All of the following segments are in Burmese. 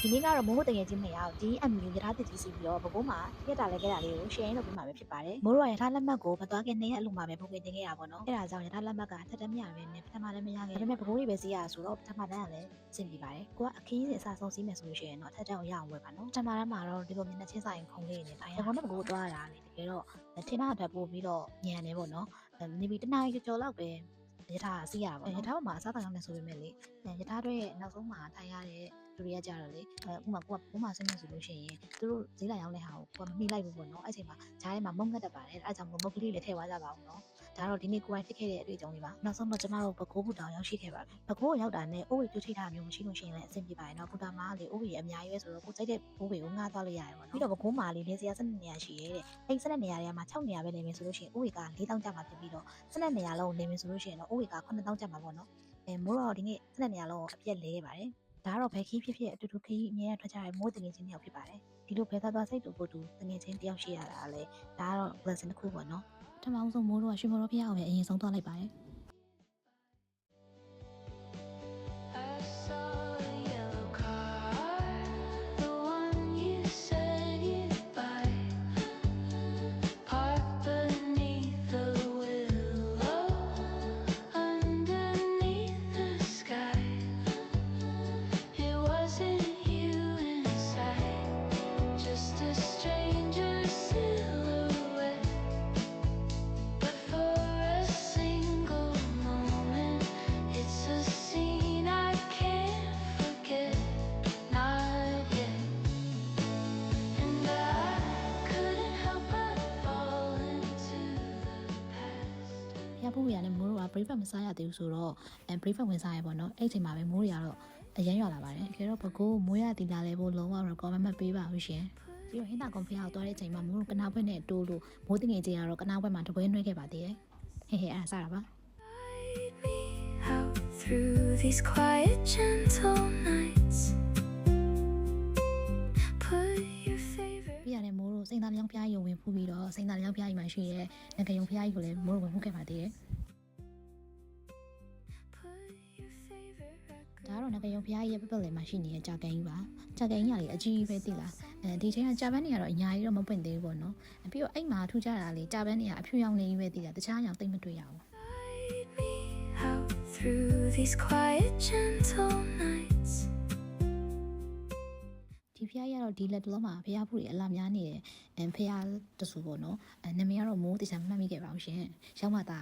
ဒီနေ့ကတော့မိုးတငယ်ချင်း2ယောက် DMU ရထားတစ်ကြီးစီပြီးတော့ဘကုန်းမှာရက်တာလဲခဲ့တာလေးကို share လုပ်ပေးမှာပဲဖြစ်ပါတယ်မိုးတို့ကရထားလက်မှတ်ကိုမသွားခင်2ရက်အလိုမှာပဲပုံပြင်တင်ခဲ့တာပေါ့နော်အဲ့ဒါကြောင့်ရထားလက်မှတ်ကထက်တမ်းမရပဲနဲ့ပထမလည်းမရခဲ့ဒါပေမဲ့ဘကုန်းလေးပဲစီးရဆိုတော့ပထမတန်းကလည်းရှင်းပြပါတယ်ကိုကအခင်းစဉ်အစားဆုံးစီးမယ်ဆိုလို့ရှိရင်တော့ထက်တမ်းကိုရအောင်ဝယ်ပါနော်ပထမတန်းမှာတော့ဒီလိုမျက်နှာချင်းဆိုင်ခုံလေးနေတိုင်းဘကုန်းနဲ့ဘကုန်းသွားရတာလေတကယ်တော့ထင်းသားထပ်ပို့ပြီးတော့ညံနေပေါ့နော်နေပြီးတနားရီကျော်လောက်ပဲရထားစီးရပါပေါ့ရထားပေါ်မှာအစားတောင်ရောက်နေဆိုပေမဲ့လေရထားတွေရဲ့နောက်ဆုံးမှာထိုင်ရတဲ့လူတွေကကြတော့လေဥမာကိုကဘုံမှာဆင်းနေဆိုလို့ရှိရင်သူတို့ဈေးလာရောက်တဲ့ဟာကိုမမိလိုက်ဘူးပေါ့နော်အဲ့ချိန်မှာဂျားထဲမှာမုန်းငတ်တတ်ပါတယ်အဲ့ကြောင့်မုတ်ကလေးလည်းထည့်သွားကြပါဦးနော်ဒါတော့ဒီနေ့ကိုယ်တိုင်ဖြစ်ခဲ့တဲ့အတွေ့အကြုံတွေပါနောက်ဆုံးတော့ကျမတို့ဘကိုးဘူတောင်ရောက်ရှိခဲ့ပါပြီဘကိုးရောက်တာနဲ့အိုးဝေပြုတ်ထိထားမျိုးမရှိလို့ရှိရင်လည်းအဆင်ပြေပါတယ်နော်ဘူတာမှာလေအိုးဝေအများကြီးပဲဆိုတော့ကိုစိတ်တဲ့အိုးဝေကိုငှားသွားလို့ရတယ်ပေါ့နော်ပြီးတော့ဘကိုးမှာလေနေစရာ12နေရာရှိရဲတဲ့အဲ့12နေရာတွေကမှ6နေရာပဲနေမယ်ဆိုလို့ရှိရင်အိုးဝေက4000ကျပ်မှာဖြစ်ပြီးတော့12နေရာလုံးနေမယ်ဆိုလို့ရှိရင်တော့အိုးဝေက9000ကျပ်မှာပေါ့နော်မိုးတော့ဒီနေ့12နေရာလုံးအပြက်လဲခဲ့ပါတယ်ဒါကတော့ဘယ်ခီးဖြစ်ဖြစ်အတူတူခီးအမြဲထွက်ကြတဲ့မိုးတငယ်ချင်းတယောက်ဖြစ်ပါတယ်ဒီလိုဘယ်သွားစိတ်တူကိုတူတငယ်ချင်းတယောက်ရှိရတာလေဒါကတော့ blessing တစ်ခုပေါ့နော်ပထမဆုံးမိုးတော့ရွှေမော်တော်ဖျားအောင်ပဲအရင်ဆုံးသွားလိုက်ပါတယ်ပူရနဲ့မိုးတို့က breakfast မစားရသေးဘူးဆိုတော့breakfast ဝင်စားရပေါ့နော်အဲ့ချိန်မှာပဲမိုးတွေကတော့အရန်ရွာလာပါတယ်တကယ်တော့ဘကိုးမိုးရတီလာလဲဖို့လုံးဝ recommend မပေးပါဘူးရှင်ပြီးတော့ဟင်းသာကွန်ဖျားကိုသွားတဲ့အချိန်မှာမိုးတို့ကနားဘွက်နဲ့တိုးလို့မိုးတငယ်ချင်းကတော့ကနားဘွက်မှာတပွဲနှွှဲခဲ့ပါသေးတယ်ဟဲ့အဲ့ဒါစားတာပါThrough these quiet gentle nights Put your favorite ပြရတယ်မိုးတို့စိန်သားလျောင်းဖျားကြီးကိုဝင်ဖူးပြီးတော့စိန်သားလျောင်းဖျားကြီးမှာရှိရဲငကယုံဖျားကြီးကိုလည်းမိုးတို့ဝင်ဖူးခဲ့ပါသေးတယ်ဒါကတော့ငကယုံဖျားကြီးရဲ့ပပတ်လည်မှာရှိနေတဲ့ကြာကန်ကြီးပါကြာကန်ကြီးကလေအကြီးကြီးပဲသိလားဒီချိန်ကကြာပန်းတွေကတော့အများကြီးတော့မပွင့်သေးဘူးပေါ့နော်ပြီးတော့အိမ်မှာထူကြတာလေကြာပန်းတွေကအဖြူရောင်လေးပဲသိလားတခြားရောင်သိမ့်မတွေ့ရဘူးThrough these quiet gentle nights ဒီဖျားရတော့ဒီလက်တလုံးမှာဖျားဖူးတွေအလားများနေတယ်ဖျားတဆူပေါ့နော်နာမည်ကတော့မိုးတေချာမှတ်မိခဲ့ပါအောင်ရှင်ရောက်မှသာ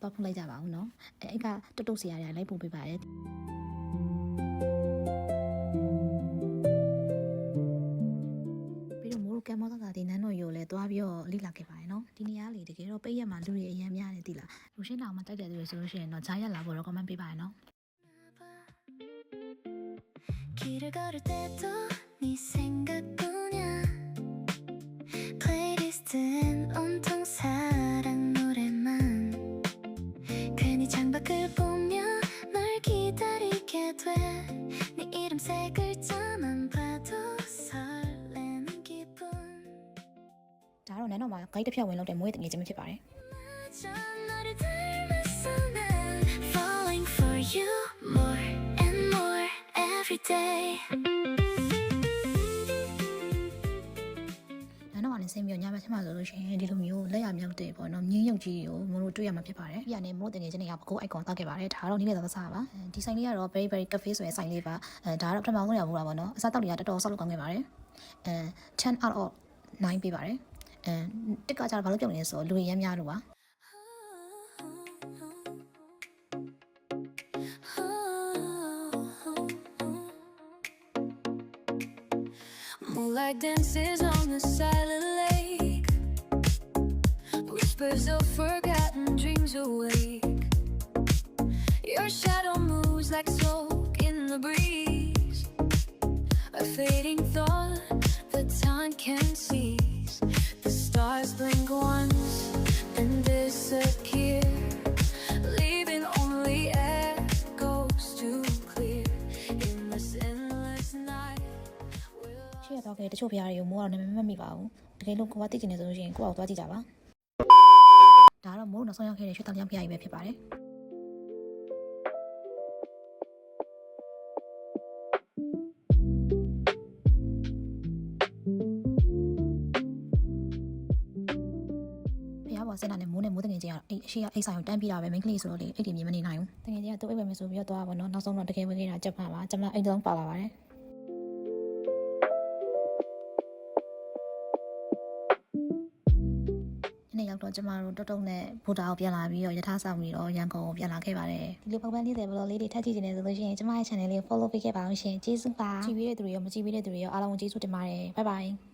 တော့ဖုတ်လိုက်ကြပါဦးနော်အဲ့ကတုတ်စီရတယ်လိုက်ပို့ပေးပါတယ်ကမ္ဘောဇာတိနန်းတော်ရိုလဲသွားပြီးတော့လိလာခဲ့ပါတယ်နော်ဒီနေရာလေတကယ်တော့ပိတ်ရက်မှာလူတွေအများများနေသိလားလူရှင်းတောင်မှတိုက်တယ်ဆိုလို့ရှိရင်တော့ဂျားရက်လာဖို့ recommend ပေးပါတယ်နော်길을 걸을 때도 네 생각뿐이야 플레이리스트엔 온통 사랑 노래만 괜히 창밖을 보며 널 기다리게 돼네 이름 세 글자만 봐도ဒါတော့နန်းတော်မှာဂိတ်တစ်ဖြတ်ဝင်လို့တဲ့မိုးရဲ့တငယ်ချင်းဖြစ်ပါတယ်Falling for you more and more every day နန်းတော်ကနေဆင်းပြီးညဘက်ချက်မှဆိုလို့ရှိရင်ဒီလိုမျိုးလက်ရမြောက်တဲ့ပေါ့နော်မြင်းရုပ်ကြီးကိုမိုးတို့တွေ့ရမှာဖြစ်ပါတယ်ပြနဲ့မိုးတငယ်ချင်းတွေကဘကိုး icon တောက်ခဲ့ပါတယ်ဒါတော့နေ့နေ့သာစားပါဒီဆိုင်လေးကတော့ very very cafe ဆိုတဲ့ဆိုင်လေးပါဒါတော့ပထမဆုံးရောက်ဘူးတာပေါ့နော်အစားတောက်တွေကတော်တော်ဆောက်လုပ်ကောင်းခဲ့ပါတယ်10 out of 9ပေးပါတယ်တစ်ကကြတော့ဘာလို့ပြောနေလဲဆိုတော့လူတွေရမ်းများလို့ပါMoonlight dances on the silent lake Whispers of forgotten dreams awake Your shadow moves like smoke in the breeze A fading thought that time can't seize The stars blink once and disappear Leaving only echoes to clear In this endless night ရှေ့တော့ကတချို့ဖျားတွေကိုမိုးအောင်နာမည်မမိပါဘူးတကယ်လို့ကိုကသိချင်နေဆိုလို့ရှိရင်ကိုအောင်သွားကြည့်ကြပါဒါတော့မိုးနောက်ဆုံးရောက်ခဲ့တဲ့ရွှေတောင်ကျောင်းဖျားကြီးပဲဖြစ်ပါတယ် ကစင်တာနဲ့မိုးနဲ့မိုးတငယ်ချင်းကတော့အရှိအိတ်ဆိုင်ကိုတန်းပြီးတာပဲမိန်းကလေးဆိုတော့လေအိတ်တွေမြင်မနေနိုင်ဘူးတငယ်ချင်းကသူ့အိတ်ပဲမဆိုပြီးတော့သွားပါတော့နောက်ဆုံးတော့တကယ်ဝင်ခဲ့တာကြက်ပါကျမအိတ်တုံးပါလာပါတယ်နေ့ရောက်တော့ကျမတို့တုတ်တုတ်နဲ့ဘူတာကိုပြန်လာပြီးတော့ယထာဆောင်ပြီးတော့ရန်ကုန်ကိုပြန်လာခဲ့ပါတယ်ဒီလိုပုံမှန်40ဘလော့လေးတွေထပ်ကြည့်နေတယ်ဆိုလို့ရှိရင်ကျမရဲ့ channel လေးကို follow ပေးခဲ့ပါအောင်ရှင်ကျေးဇူးပါကြည့်ပြီးတဲ့သူတွေရောမကြည့်ပြီးတဲ့သူတွေရောအားလုံးကိုကျေးဇူးတင်ပါတယ် bye bye